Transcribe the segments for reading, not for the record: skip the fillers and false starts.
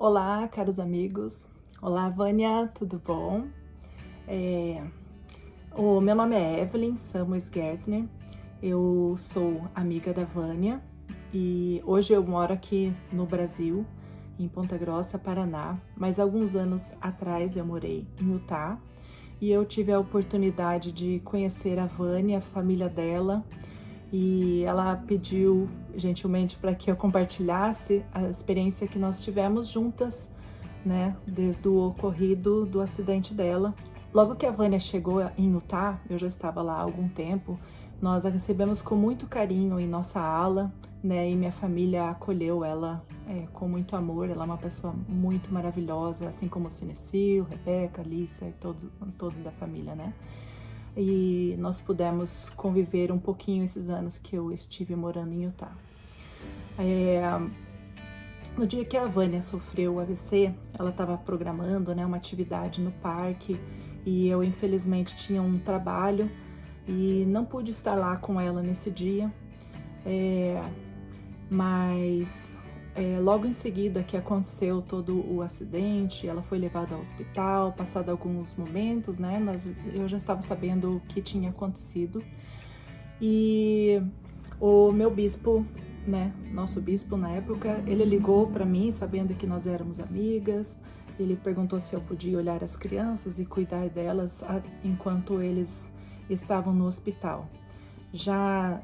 Olá, caros amigos. Olá, Vânia, tudo bom? O meu nome é Evelyn Samuels Gärtner. Eu sou amiga da Vânia e hoje eu moro aqui no Brasil, em Ponta Grossa, Paraná. Mas alguns anos atrás eu morei em Utah e eu tive a oportunidade de conhecer a Vânia, a família dela, e ela pediu gentilmente para que eu compartilhasse a experiência que nós tivemos juntas, né, desde o ocorrido do acidente dela. Logo que a Vânia chegou em Utah, eu já estava lá há algum tempo, nós a recebemos com muito carinho em nossa ala, né, e minha família acolheu ela com muito amor. Ela é uma pessoa muito maravilhosa, assim como o Cinesil, Rebeca, Alissa e todos da família, né? E nós pudemos conviver um pouquinho esses anos que eu estive morando em Utah. No dia que a Vânia sofreu o AVC, ela estava programando, né, uma atividade no parque e eu infelizmente tinha um trabalho e não pude estar lá com ela nesse dia, mas logo em seguida que aconteceu todo o acidente, ela foi levada ao hospital. Passado alguns momentos, né, eu já estava sabendo o que tinha acontecido e o meu bispo, né, nosso bispo na época, ele ligou para mim sabendo que nós éramos amigas. Ele perguntou se eu podia olhar as crianças e cuidar delas enquanto eles estavam no hospital. Já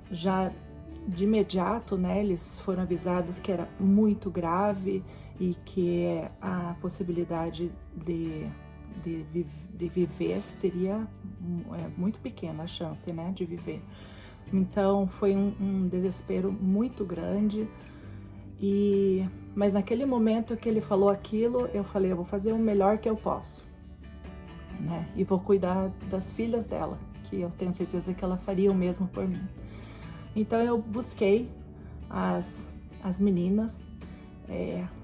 de imediato, né, eles foram avisados que era muito grave e que a possibilidade de viver seria muito pequena, a chance, né, de viver. Então foi um desespero muito grande. Mas naquele momento que ele falou aquilo, eu falei, eu vou fazer o melhor que eu posso, né, e vou cuidar das filhas dela, que eu tenho certeza que ela faria o mesmo por mim. Então eu busquei as meninas,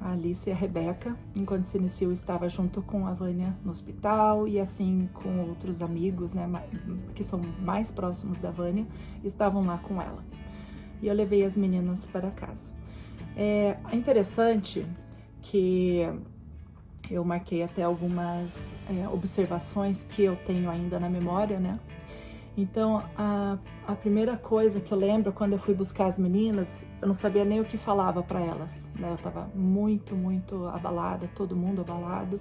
a Alice e a Rebeca, enquanto Cinesil estava junto com a Vânia no hospital, e assim com outros amigos, né, que são mais próximos da Vânia, estavam lá com ela. E eu levei as meninas para casa. É interessante que eu marquei até algumas observações que eu tenho ainda na memória, né? Então, a primeira coisa que eu lembro, quando eu fui buscar as meninas, eu não sabia nem o que falava para elas, né? Eu estava muito, muito abalada, todo mundo abalado.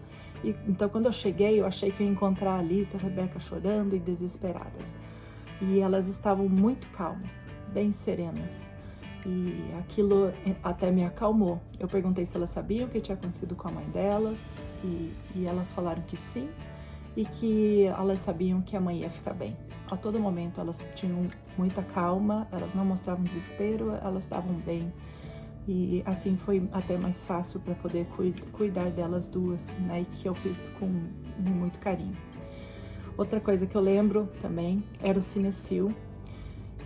Então, quando eu cheguei, eu achei que eu ia encontrar a Alice e a Rebeca chorando e desesperadas. E elas estavam muito calmas, bem serenas. E aquilo até me acalmou. Eu perguntei se elas sabiam o que tinha acontecido com a mãe delas, e elas falaram que sim, e que elas sabiam que a mãe ia ficar bem. A todo momento elas tinham muita calma, elas não mostravam desespero, elas estavam bem. E assim foi até mais fácil para poder cuidar delas duas, né? E que eu fiz com muito carinho. Outra coisa que eu lembro também era o Cinesil,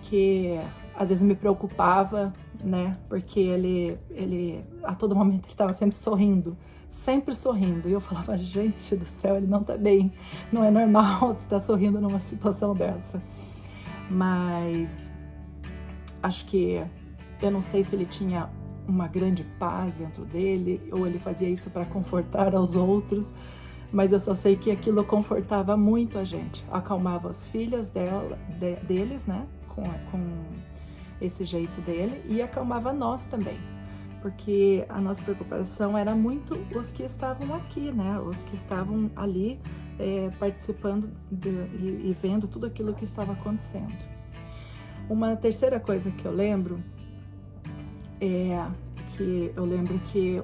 que às vezes me preocupava, né? Porque ele a todo momento ele estava sempre sorrindo. E eu falava, gente do céu, ele não tá bem, não é normal estar sorrindo numa situação dessa. Mas acho que, eu não sei se ele tinha uma grande paz dentro dele, ou ele fazia isso para confortar aos outros, mas eu só sei que aquilo confortava muito a gente, acalmava as filhas deles, né, com esse jeito dele, e acalmava nós também. Porque a nossa preocupação era muito os que estavam aqui, né? Os que estavam ali participando e vendo tudo aquilo que estava acontecendo. Uma terceira coisa que eu lembro que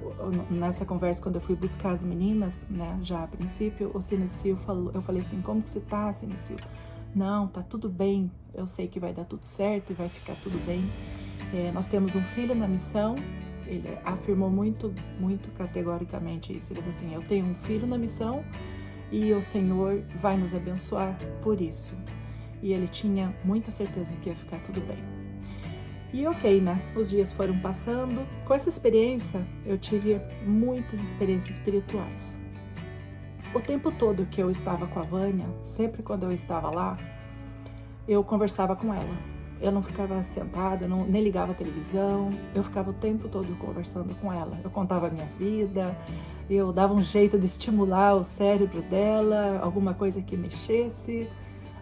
nessa conversa, quando eu fui buscar as meninas, né? Já a princípio, o Cinesil falou, eu falei assim, como que você tá, Cinesil? Não, tá tudo bem, eu sei que vai dar tudo certo e vai ficar tudo bem. Nós temos um filho na missão. Ele afirmou muito, muito categoricamente isso. Ele falou assim, eu tenho um filho na missão e o Senhor vai nos abençoar por isso. E ele tinha muita certeza que ia ficar tudo bem. E ok, né? Os dias foram passando. Com essa experiência, eu tive muitas experiências espirituais. O tempo todo que eu estava com a Vânia, sempre quando eu estava lá, eu conversava com ela. eu não ficava sentada, nem ligava a televisão, eu ficava o tempo todo conversando com ela. Eu contava a minha vida, eu dava um jeito de estimular o cérebro dela, alguma coisa que mexesse,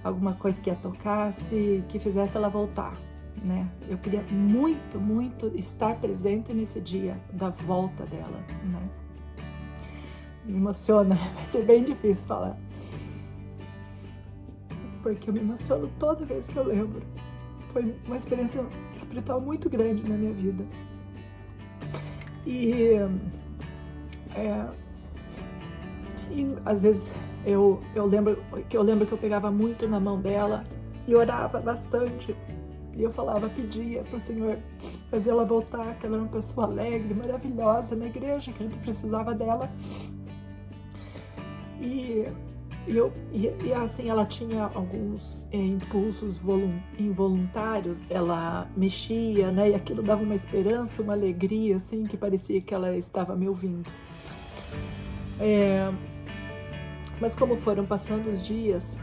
alguma coisa que a tocasse, que fizesse ela voltar, né? Eu queria muito, muito estar presente nesse dia da volta dela, né? Me emociona, vai ser bem difícil falar, porque eu me emociono toda vez que eu lembro. Foi uma experiência espiritual muito grande na minha vida. E às vezes eu lembro que eu pegava muito na mão dela e orava bastante. E eu falava, pedia para o Senhor fazer ela voltar, que ela era uma pessoa alegre, maravilhosa na igreja, que a gente precisava dela. E assim, ela tinha alguns impulsos involuntários, ela mexia, né, e aquilo dava uma esperança, uma alegria, assim, que parecia que ela estava me ouvindo. Mas como foram passando os dias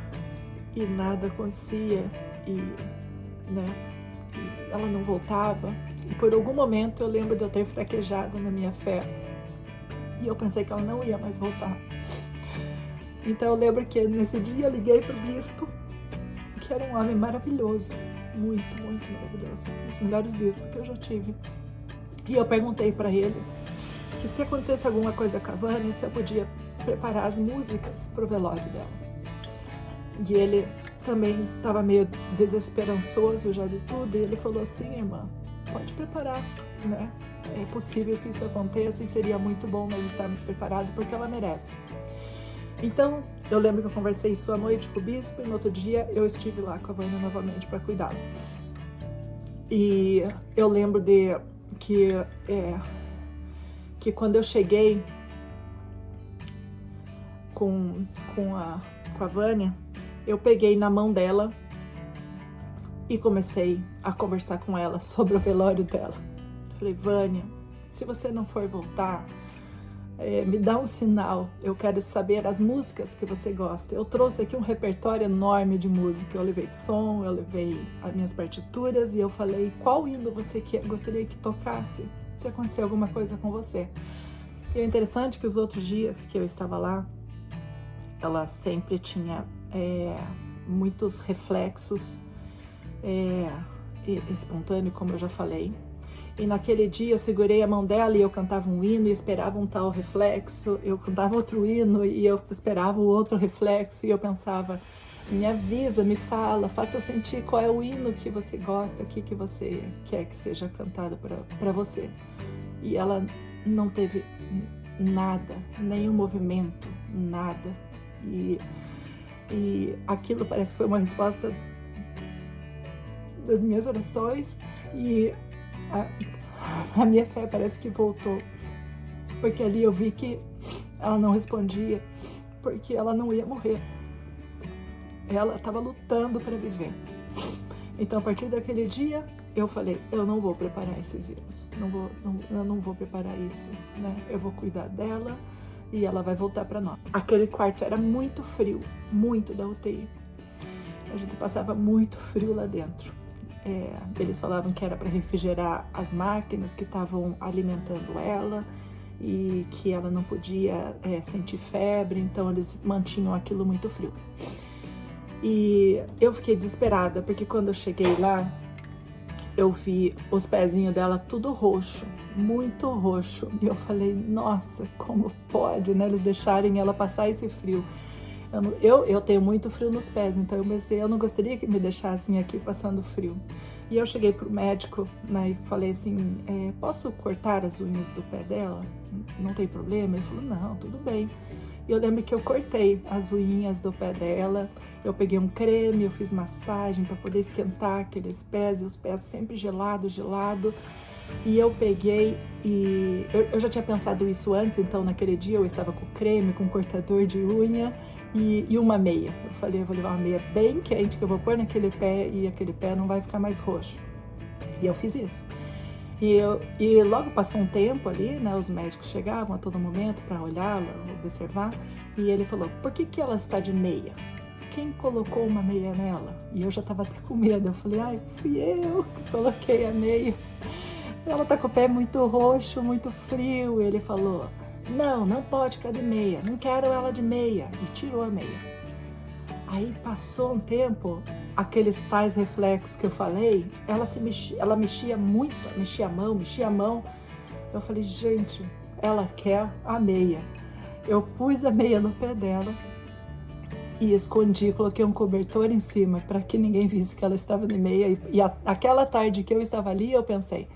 e nada acontecia, e ela não voltava, e por algum momento eu lembro de eu ter fraquejado na minha fé, e eu pensei que ela não ia mais voltar. Então eu lembro que nesse dia eu liguei para o bispo, que era um homem maravilhoso, muito, muito maravilhoso, um dos melhores bispos que eu já tive. E eu perguntei para ele que se acontecesse alguma coisa com a Vânia, se eu podia preparar as músicas para o velório dela. E ele também estava meio desesperançoso já de tudo, e ele falou assim, irmã, pode preparar, né? É possível que isso aconteça e seria muito bom nós estarmos preparados, porque ela merece. Então, eu lembro que eu conversei isso à noite com o bispo e no outro dia eu estive lá com a Vânia novamente para cuidá-la. E eu lembro que quando eu cheguei com a Vânia, eu peguei na mão dela e comecei a conversar com ela sobre o velório dela. Falei, Vânia, se você não for voltar, me dá um sinal, eu quero saber as músicas que você gosta. Eu trouxe aqui um repertório enorme de música, eu levei som, eu levei as minhas partituras e eu falei qual hino você gostaria que tocasse se acontecer alguma coisa com você. E é interessante que os outros dias que eu estava lá, ela sempre tinha muitos reflexos espontâneos, como eu já falei. E naquele dia eu segurei a mão dela e eu cantava um hino e esperava um tal reflexo, eu cantava outro hino e eu esperava o outro reflexo e eu pensava, me avisa, me fala, faça eu sentir qual é o hino que você gosta, que você quer que seja cantado para você. E ela não teve nada, nenhum movimento, nada. E aquilo parece que foi uma resposta das minhas orações e a minha fé parece que voltou, porque ali eu vi que ela não respondia, porque ela não ia morrer, ela estava lutando para viver. Então a partir daquele dia eu falei, eu não vou preparar esses hinos, eu não vou preparar isso, né? Eu vou cuidar dela e ela vai voltar para nós. Aquele quarto era muito frio, muito da UTI, a gente passava muito frio lá dentro. Eles falavam que era para refrigerar as máquinas que estavam alimentando ela e que ela não podia sentir febre, então eles mantinham aquilo muito frio. E eu fiquei desesperada, porque quando eu cheguei lá, eu vi os pezinhos dela tudo roxo, muito roxo, e eu falei, nossa, como pode, né, eles deixarem ela passar esse frio. Eu tenho muito frio nos pés, então eu não gostaria que me deixassem aqui passando frio. E eu cheguei pro médico, né, e falei assim, posso cortar as unhas do pé dela? Não tem problema? Ele falou, não, tudo bem. E eu lembro que eu cortei as unhas do pé dela, eu peguei um creme, eu fiz massagem para poder esquentar aqueles pés, e os pés sempre gelado. E eu peguei e eu já tinha pensado isso antes, então naquele dia eu estava com creme, com cortador de unha e uma meia. Eu falei, eu vou levar uma meia bem quente que eu vou pôr naquele pé e aquele pé não vai ficar mais roxo. E eu fiz isso. E logo passou um tempo ali, né, os médicos chegavam a todo momento para olhá-la, observar, e ele falou, por que ela está de meia? quem colocou uma meia nela? E eu já estava até com medo, eu falei, ai, fui eu que coloquei a meia. Ela tá com o pé muito roxo, muito frio. E ele falou, não pode ficar de meia, não quero ela de meia. E tirou a meia. Aí passou um tempo, aqueles tais reflexos que eu falei, ela mexia muito, mexia a mão. Eu falei, gente, ela quer a meia. Eu pus a meia no pé dela e escondi, coloquei um cobertor em cima para que ninguém visse que ela estava de meia. E aquela tarde que eu estava ali, eu pensei,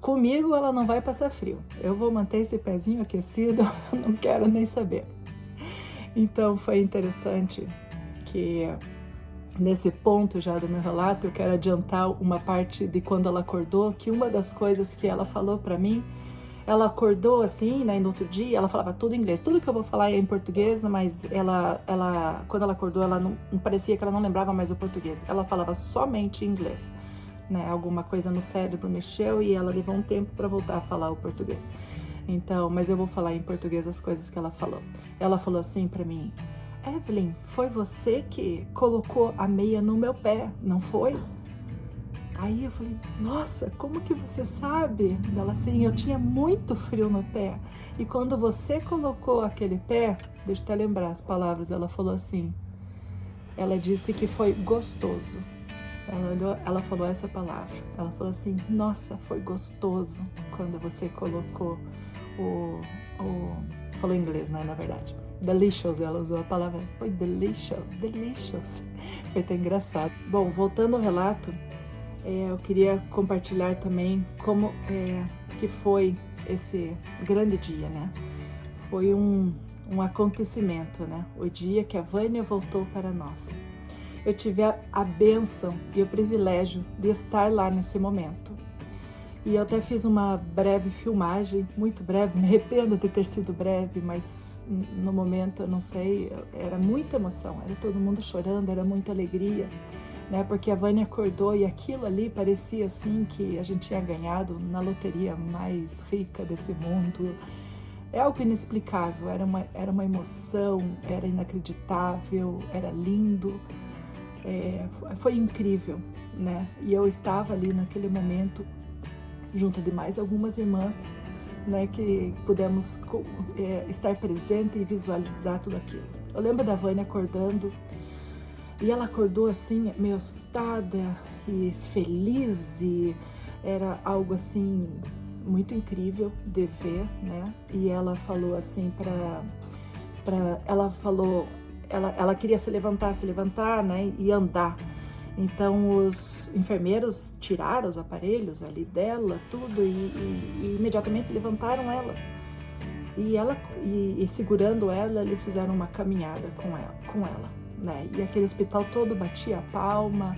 comigo ela não vai passar frio. Eu vou manter esse pezinho aquecido, eu não quero nem saber. Então foi interessante que nesse ponto já do meu relato eu quero adiantar uma parte de quando ela acordou, que uma das coisas que ela falou para mim, ela acordou assim, né, e no outro dia ela falava tudo em inglês, tudo que eu vou falar é em português, mas quando ela acordou, ela não parecia que ela não lembrava mais o português, ela falava somente inglês, né, alguma coisa no cérebro mexeu e ela levou um tempo para voltar a falar o português. Então, mas eu vou falar em português as coisas que ela falou. Ela falou assim para mim, Evelyn, foi você que colocou a meia no meu pé, não foi? Aí eu falei, nossa, como que você sabe? Ela assim, eu tinha muito frio no pé. E quando você colocou aquele pé, deixa eu até lembrar as palavras, ela falou assim, ela disse que foi gostoso. Ela falou essa palavra. Ela falou assim, nossa, foi gostoso quando você colocou falou em inglês, né, na verdade. Delicious, ela usou a palavra, foi delicious. Foi até engraçado. Bom, voltando ao relato, eu queria compartilhar também como que foi esse grande dia, né? Foi um acontecimento, né? O dia que a Vânia voltou para nós. Eu tive a bênção e o privilégio de estar lá nesse momento. E eu até fiz uma breve filmagem, muito breve, me arrependo de ter sido breve, mas no momento, eu não sei, era muita emoção, era todo mundo chorando, era muita alegria, né? Porque a Vânia acordou e aquilo ali parecia assim que a gente tinha ganhado na loteria mais rica desse mundo. É algo inexplicável, era uma emoção, era inacreditável, era lindo, foi incrível, né? E eu estava ali naquele momento junto de mais algumas irmãs, né, que pudemos estar presente e visualizar tudo aquilo. Eu lembro da Vânia acordando, e ela acordou assim, meio assustada e feliz, e era algo assim muito incrível de ver, né? E ela falou assim ela queria se levantar, né, e andar. Então os enfermeiros tiraram os aparelhos ali dela, tudo, e imediatamente levantaram ela. E segurando ela, eles fizeram uma caminhada com ela, né? E aquele hospital todo batia a palma,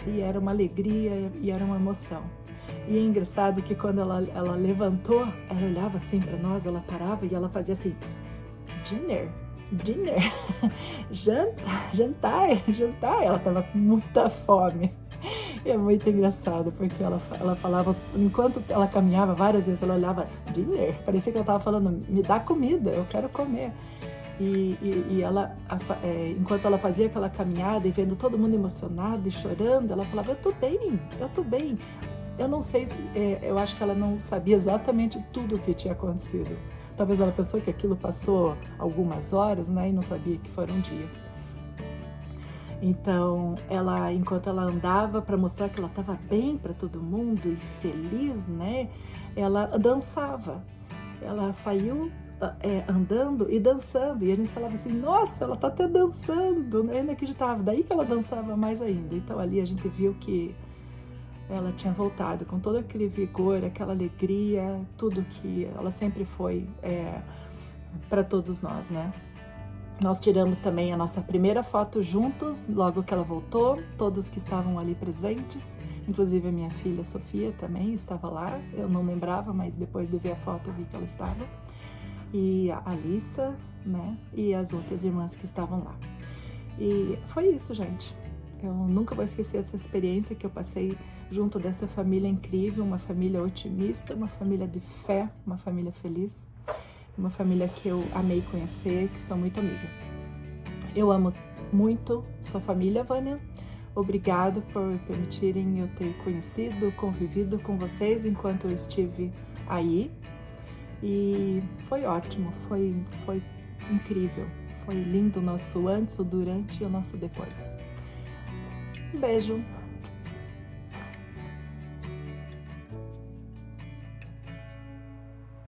e era uma alegria, e era uma emoção. E é engraçado que quando ela levantou, ela olhava assim para nós, ela parava e ela fazia assim, dinner, jantar, ela tava com muita fome. E é muito engraçado, porque ela falava, enquanto ela caminhava, várias vezes ela olhava, dinner, parecia que ela tava falando, me dá comida, eu quero comer. E ela, enquanto ela fazia aquela caminhada e vendo todo mundo emocionado e chorando, ela falava, eu tô bem. Eu não sei, eu acho que ela não sabia exatamente tudo o que tinha acontecido. Talvez ela pensou que aquilo passou algumas horas, né, e não sabia que foram dias. Então, enquanto ela andava para mostrar que ela estava bem para todo mundo e feliz, né, ela dançava. Ela saiu andando e dançando, e a gente falava assim, nossa, ela tá até dançando, né? Eu não acreditava. Daí que ela dançava mais ainda. Então ali a gente viu que ela tinha voltado com todo aquele vigor, aquela alegria, tudo que ela sempre foi para todos nós, né? Nós tiramos também a nossa primeira foto juntos, logo que ela voltou, todos que estavam ali presentes, inclusive a minha filha Sofia também estava lá, eu não lembrava, mas depois de ver a foto eu vi que ela estava, e a Alissa, né, e as outras irmãs que estavam lá. E foi isso, gente. Eu nunca vou esquecer essa experiência que eu passei junto dessa família incrível, uma família otimista, uma família de fé, uma família feliz, uma família que eu amei conhecer, que sou muito amiga. Eu amo muito sua família, Vânia. Obrigado por permitirem eu ter conhecido, convivido com vocês enquanto eu estive aí. E foi ótimo, foi incrível. Foi lindo o nosso antes, o durante e o nosso depois. Um beijo!